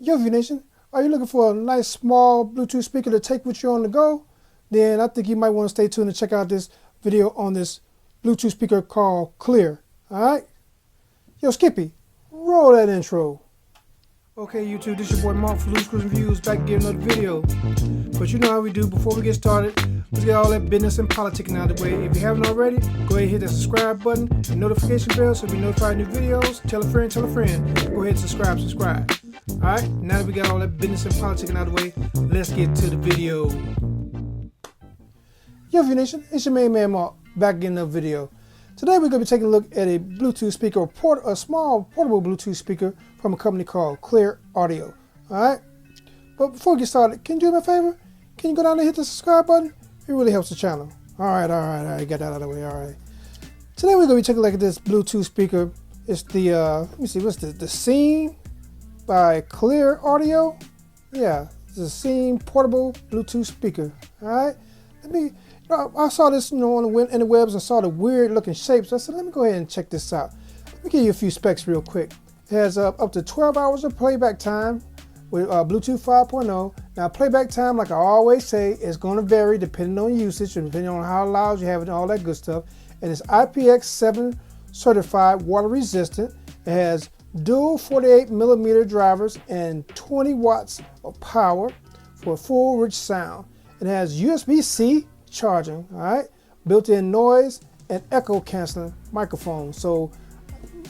Yo, V Nation, are you looking for a nice small Bluetooth speaker to take with you on the go? Then I think you might want to stay tuned and check out this video on this Bluetooth speaker called Cleer. Alright? Yo, Skippy, roll that intro. Okay, YouTube, this is your boy Mark for CLHVIEWS back again another video. But you know how we do. Before we get started, let's get all that business and politicking out of the way. If you haven't already, go ahead and hit that subscribe button and notification bell so you'll be notified of new videos. Tell a friend, tell a friend. Go ahead and subscribe. Alright, now that we got all that business and politicking out of the way, let's get to the video. Yo, V Nation, it's your main man Mark, back again another video. Today we're going to be taking a look at a Bluetooth speaker, a small portable Bluetooth speaker from a company called Cleer Audio. Alright? But before we get started, can you do me a favor? Can you go down and hit the subscribe button? It really helps the channel. Alright, get that out of the way, alright. Today we're going to be taking a look at this Bluetooth speaker. It's the, let me see, what's the Scene by Cleer Audio? Yeah, it's a Scene portable Bluetooth speaker. Alright? I saw this, in the webs and saw the weird looking shapes. I said, let me go ahead and check this out. Let me give you a few specs real quick. It has up to 12 hours of playback time with Bluetooth 5.0. Now, playback time, like I always say, is going to vary depending on usage and depending on how loud you have it and all that good stuff. And it's IPX7 certified, water resistant. It has dual 48mm drivers and 20 watts of power for a full rich sound. It has USB-C charging, all right, built-in noise and echo canceling microphone. So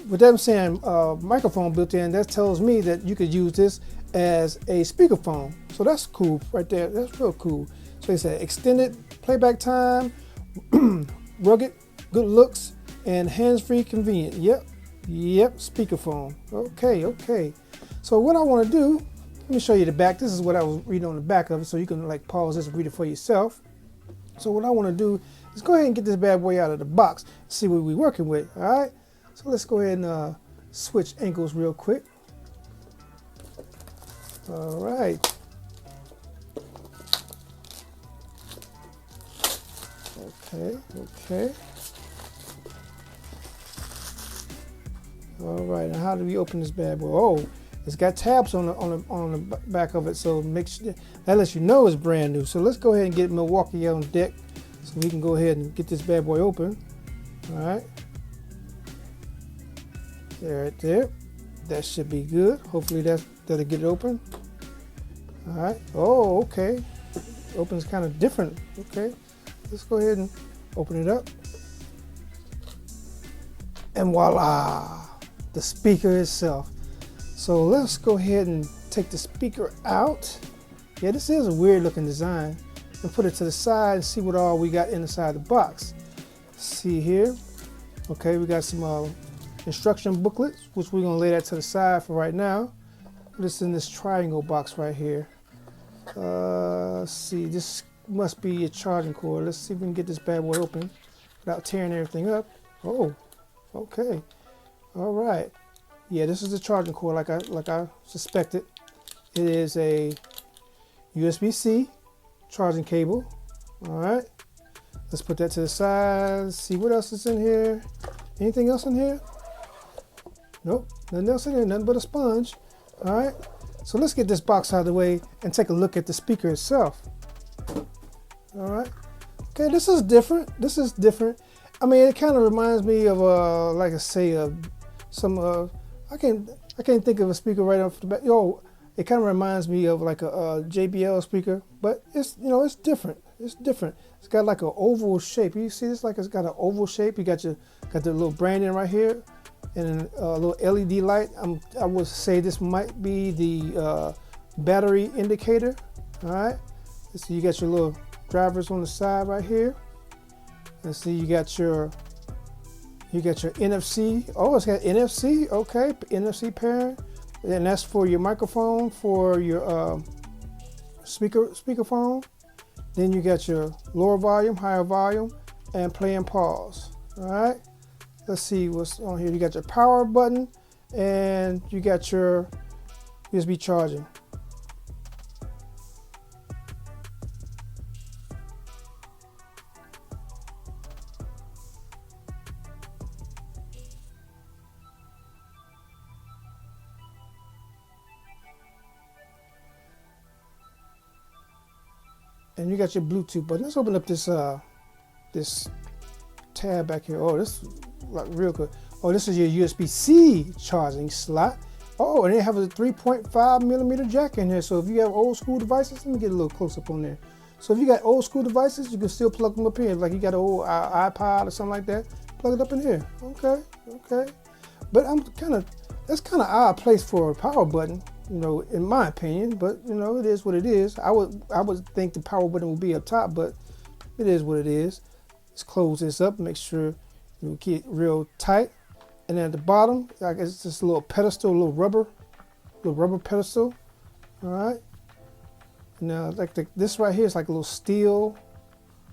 with them saying microphone built in, that tells me that you could use this as a speakerphone. So that's cool right there. That's real cool. So they said extended playback time, rugged, good looks, and hands-free convenient. Yep, speakerphone. Okay. So what I want to do, let me show you the back. This is what I was reading on the back of it, so you can like pause this and read it for yourself. So what I want to do is go ahead and get this bad boy out of the box, see what we're working with. All right. So let's go ahead and switch ankles real quick. All right. Okay. All right. Now how do we open this bad boy? Oh, it's got tabs on the back of it, so make sure that lets you know it's brand new. So let's go ahead and get Milwaukee on deck, so we can go ahead and get this bad boy open. All right. Right there. That should be good. Hopefully that'll get it open. All right. Oh, okay. Opens kind of different. Okay. Let's go ahead and open it up. And voila, the speaker itself. So let's go ahead and take the speaker out. Yeah, this is a weird looking design. And put it to the side and see what all we got inside the box. See here. Okay, we got some instruction booklets, which we're gonna lay that to the side for right now. Put this in this triangle box right here. Let's see, this must be a charging cord. Let's see if we can get this bad boy open without tearing everything up. Oh, okay. All right. Yeah, this is the charging cord like I suspected. It is a USB-C charging cable. All right. Let's put that to the side. Let's see what else is in here. Anything else in here? Nope, nothing else in here, nothing but a sponge. All right. So let's get this box out of the way and take a look at the speaker itself. All right. Okay, this is different. I mean, it kind of reminds me of like I say, some I can't think of a speaker right off the bat. It kind of reminds me of like a JBL speaker, but it's it's different. It's got like an oval shape. You see this? Like it's got an oval shape. You got the little branding right here, and a little LED light. I would say this might be the battery indicator. All right. So you got your little drivers on the side right here. Let's see. You got your NFC. Oh, it's got NFC. Okay, NFC pairing, and that's for your microphone, for your speakerphone. Then you got your lower volume, higher volume, and play and pause. All right. Let's see what's on here. You got your power button, and you got your USB charging. and you got your Bluetooth button. Let's open up this this tab back here. Oh, this is like real good. Oh, this is your USB-C charging slot. Oh, and they have a 3.5 millimeter jack in here. So if you have old school devices, let me get a little close up on there. So if you got old school devices, you can still plug them up here. Like you got an old iPod or something like that, plug it up in here. Okay, okay. But that's kind of odd place for a power button, you know, in my opinion. But you know, it is what it is. I would think the power button would be up top, but it is what it is. Let's close this up, make sure you keep it real tight. And then at the bottom, like it's just a little pedestal, a little rubber pedestal. All right. Now, like this right here is like a little steel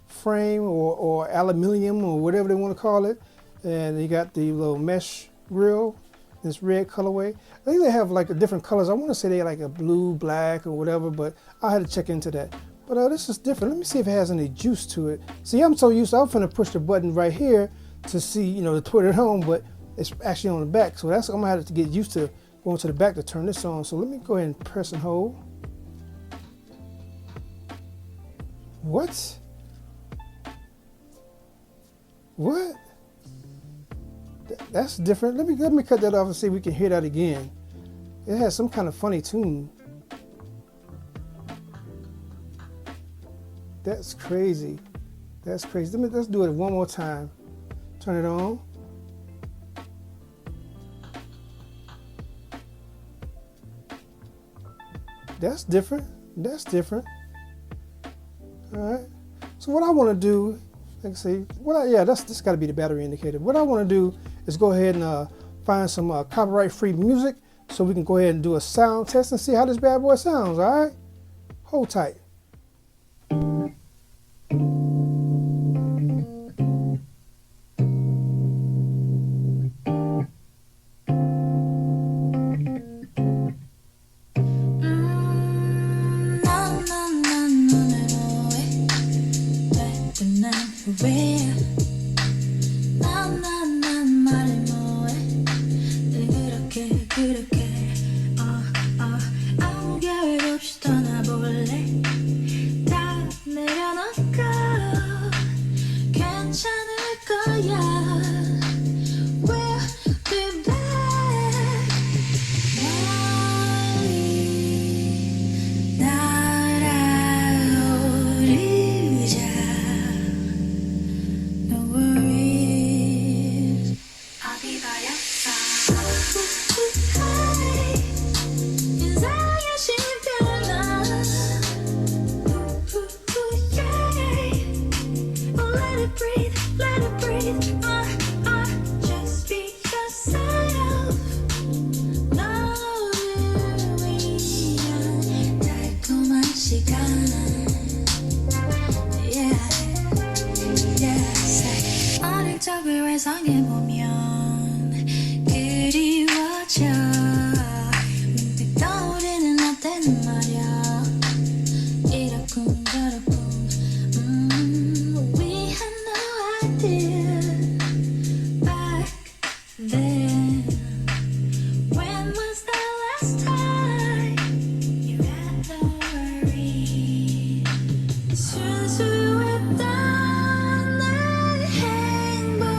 frame or aluminum or whatever they want to call it. And you got the little mesh grill, this red colorway. I think they have like different colors. I want to say they like a blue, black, or whatever, but I had to check into that. But this is different. Let me see if it has any juice to it. See, I'm so used to, I'm finna push the button right here to see, you know, to put it on, but it's actually on the back. So that's, I'm gonna have to get used to going to the back to turn this on. So let me go ahead and press and hold. What? What? That's different. Let me cut that off and see if we can hear that again. It has some kind of funny tune. That's crazy. That's crazy. Let's do it one more time. Turn it on. That's different. That's different. All right. So what I want to do, let's see. This got to be the battery indicator. What I want to do is go ahead and find some copyright-free music so we can go ahead and do a sound test and see how this bad boy sounds. All right. Hold tight. 상해보면 그리워져 문득 떠오르는 나 때는 말야 이러쿵저러쿵 We had no idea back then. When was the last time you had no worry? 순수했던 내 행복을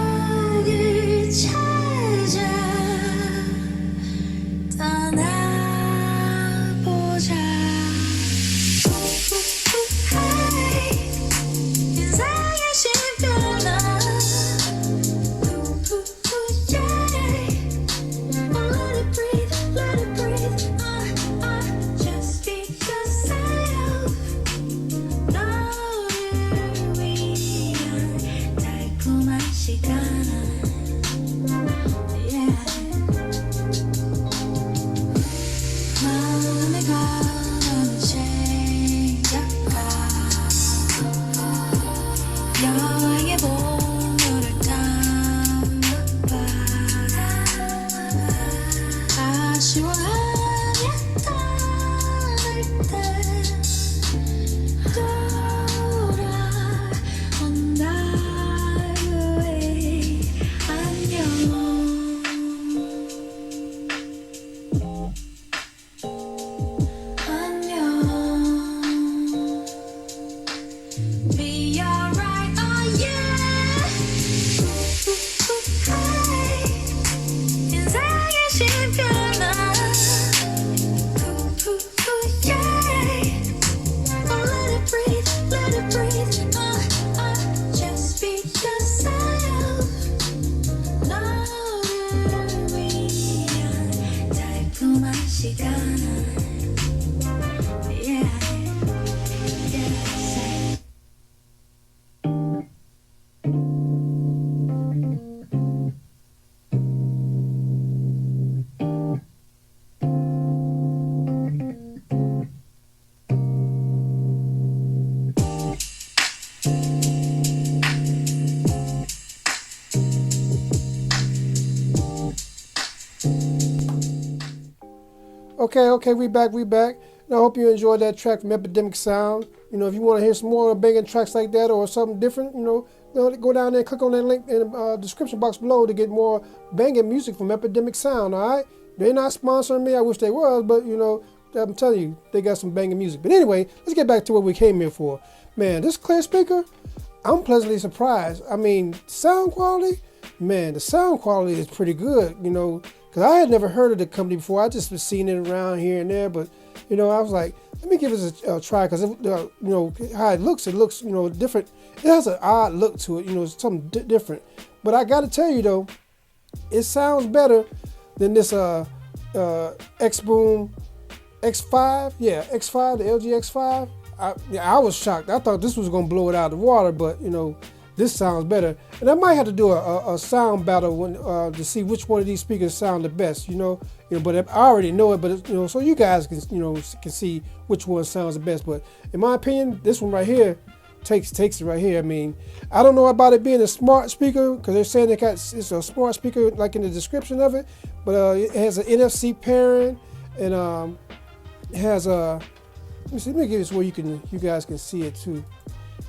Okay, we back. And I hope you enjoyed that track from Epidemic Sound. You know, if you want to hear some more banging tracks like that or something different, you know, go down there and click on that link in the description box below to get more banging music from Epidemic Sound, all right? They're not sponsoring me. I wish they was, but, you know, I'm telling you, they got some banging music. But anyway, let's get back to what we came here for. Man, this Cleer speaker, I'm pleasantly surprised. I mean, sound quality, man, the sound quality is pretty good, you know, because I had never heard of the company before. I just was seeing it around here and there, but, you know, I was like, let me give this a try, because, you know, how it looks, you know, different. It has an odd look to it, you know, it's something different. But I got to tell you, though, it sounds better than this X-Boom X5. Yeah, X5, the LG X5. I was shocked. I thought this was going to blow it out of the water, but, you know, this sounds better. And I might have to do a sound battle when, to see which one of these speakers sound the best, you know. But I already know it, but, you know, so you guys can, you know, can see which one sounds the best. But in my opinion, this one right here takes it right here. I mean, I don't know about it being a smart speaker, because they're saying it's a smart speaker, like in the description of it. But it has an NFC pairing, and it has a, let me give this where you guys can see it too.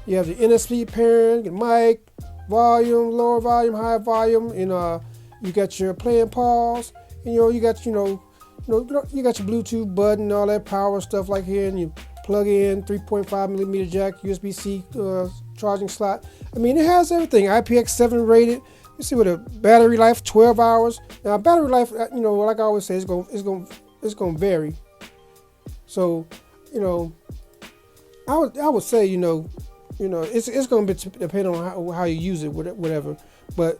You have the NFC pairing, your mic, volume, lower volume, high volume, and you got your play and pause, and you got you got your Bluetooth button, all that power stuff like here, and you plug in 3.5mm jack, USB-C charging slot. I mean, it has everything. IPX7 rated. You see, with a battery life 12 hours. Now, battery life, you know, like I always say, it's going to vary. So, you know, I would say, you know, it's going to depend on how you use it, whatever. But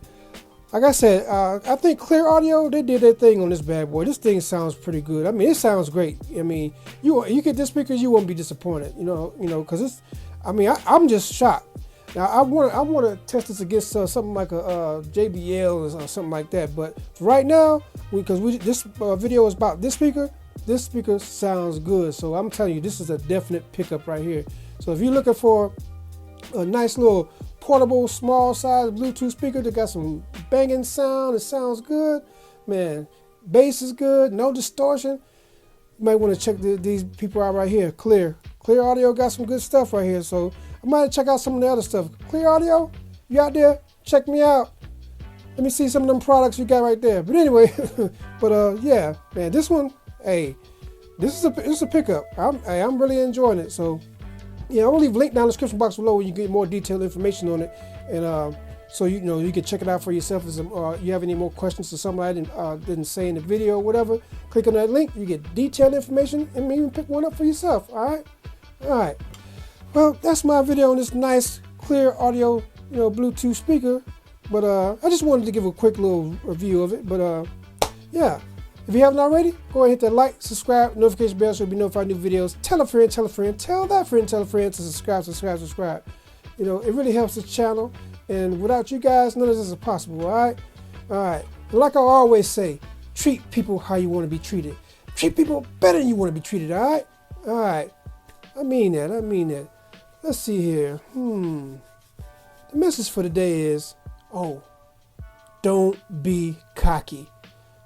like I said, I think Cleer Audio, they did their thing on this bad boy. This thing sounds pretty good. I mean, it sounds great. I mean, you get this speaker, you won't be disappointed. You know, because it's. I mean, I'm just shocked. Now I want to test this against something like a JBL or something like that. But right now, because this video is about this speaker. This speaker sounds good. So I'm telling you, this is a definite pickup right here. So if you're looking for a nice little portable, small size Bluetooth speaker that got some banging sound, it sounds good, man. Bass is good, no distortion. You might want to check these people out right here. Cleer Audio got some good stuff right here. So I might check out some of the other stuff. Cleer Audio, you out there? Check me out. Let me see some of them products you got right there. But anyway, yeah, man, this one, hey, this is a pickup. I'm really enjoying it. So yeah, I'm gonna leave a link down in the description box below where you get more detailed information on it, and so you know you can check it out for yourself. If you have any more questions or something I didn't say in the video or whatever, click on that link. You get detailed information and even pick one up for yourself. All right. Well, that's my video on this nice Cleer Audio, you know, Bluetooth speaker. But I just wanted to give a quick little review of it. But yeah. If you haven't already, go ahead and hit that like, subscribe, notification bell so you'll be notified of new videos. Tell a friend, tell that friend, tell a friend to subscribe. You know, it really helps the channel. And without you guys, none of this is possible, all right? All right. And like I always say, treat people how you want to be treated. Treat people better than you want to be treated, all right? All right. I mean that. Let's see here. The message for today is, don't be cocky.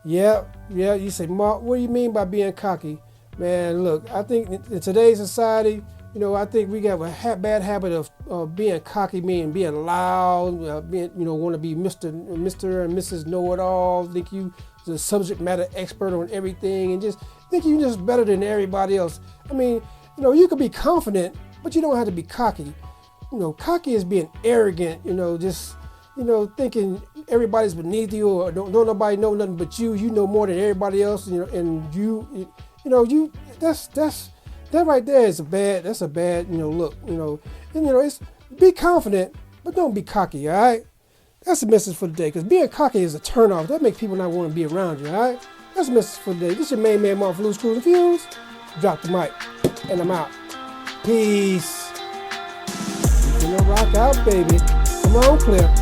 Yeah, you say, Mark, what do you mean by being cocky? Man, look, I think in today's society, you know, I think we have a bad habit of being cocky, meaning being loud, being, you know, want to be Mr. and Mrs. Know-it-all, think you the subject matter expert on everything, and just think you're just better than everybody else. I mean, you know, you could be confident, but you don't have to be cocky. You know, cocky is being arrogant, you know, just, you know, thinking everybody's beneath you, or don't nobody know nothing but you. You know more than everybody else, you know, and that right there is a bad you know look, you know, and you know it's be confident, but don't be cocky, all right? That's the message for today, because being cocky is a turnoff. That makes people not want to be around you, all right? That's the message for today. This is your main man, Mark, for Loose Screws and Fuse. Drop the mic, and I'm out. Peace. You know, rock out, baby. Come on, Cleer.